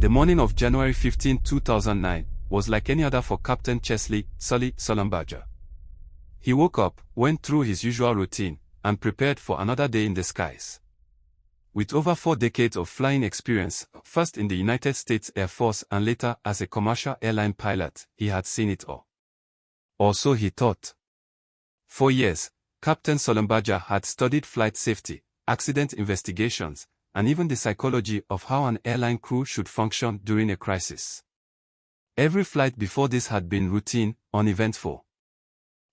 The morning of January 15, 2009, was like any other for Captain Chesley, Sullenberger. He woke up, went through his usual routine, and prepared for another day in the skies. With over 4 decades of flying experience, first in the United States Air Force and later as a commercial airline pilot, he had seen it all. Or so he thought. For years, Captain Sullenberger had studied flight safety, accident investigations, and even the psychology of how an airline crew should function during a crisis. Every flight before this had been routine, uneventful.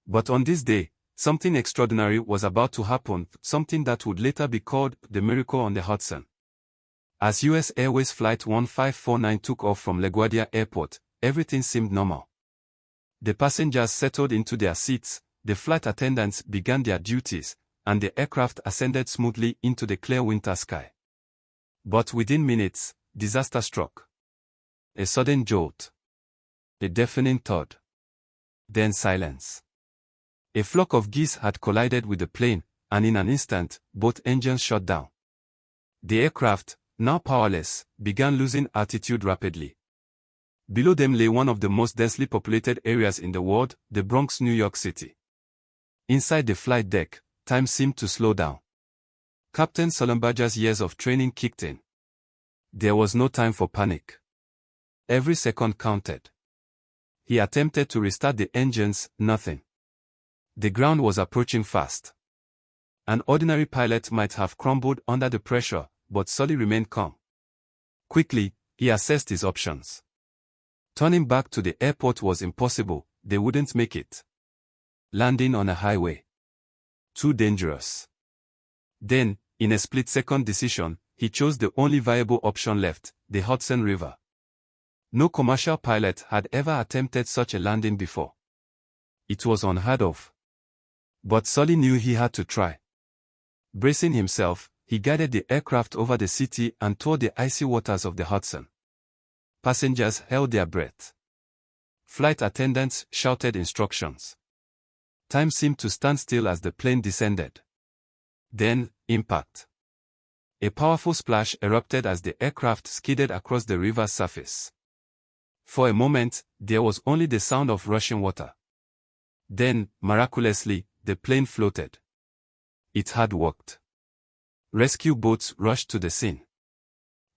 But on this day, something extraordinary was about to happen, something that would later be called the miracle on the Hudson. As U.S. Airways Flight 1549 took off from LaGuardia Airport, everything seemed normal. The passengers settled into their seats, the flight attendants began their duties, and the aircraft ascended smoothly into the clear winter sky. But within minutes, disaster struck. A sudden jolt. A deafening thud. Then silence. A flock of geese had collided with the plane, and in an instant, both engines shut down. The aircraft, now powerless, began losing altitude rapidly. Below them lay one of the most densely populated areas in the world, the Bronx, New York City. Inside the flight deck, time seemed to slow down. Captain Sullenberger's years of training kicked in. There was no time for panic. Every second counted. He attempted to restart the engines, nothing. The ground was approaching fast. An ordinary pilot might have crumbled under the pressure, but Sully remained calm. Quickly, he assessed his options. Turning back to the airport was impossible, they wouldn't make it. Landing on a highway. Too dangerous. Then, in a split-second decision, he chose the only viable option left, the Hudson River. No commercial pilot had ever attempted such a landing before. It was unheard of. But Sully knew he had to try. Bracing himself, he guided the aircraft over the city and toward the icy waters of the Hudson. Passengers held their breath. Flight attendants shouted instructions. Time seemed to stand still as the plane descended. Then, impact. A powerful splash erupted as the aircraft skidded across the river's surface. For a moment, there was only the sound of rushing water. Then, miraculously, the plane floated. It had worked. Rescue boats rushed to the scene.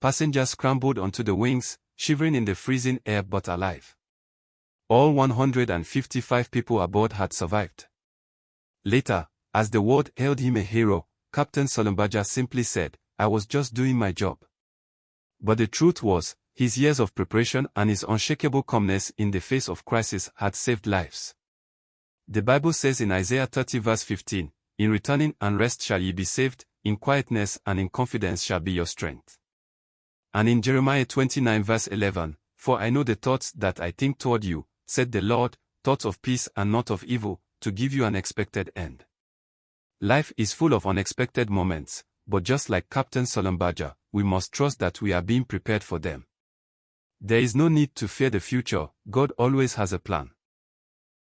Passengers scrambled onto the wings, shivering in the freezing air but alive. All 155 people aboard had survived. Later, as the world hailed him a hero, Captain Sullenberger simply said, "I was just doing my job." But the truth was, his years of preparation and his unshakable calmness in the face of crisis had saved lives. The Bible says in Isaiah 30 verse 15, "In returning and rest shall ye be saved, in quietness and in confidence shall be your strength." And in Jeremiah 29 verse 11, "For I know the thoughts that I think toward you, said the Lord, thoughts of peace and not of evil, to give you an expected end." Life is full of unexpected moments, but just like Captain Sullenberger, we must trust that we are being prepared for them. There is no need to fear the future, God always has a plan.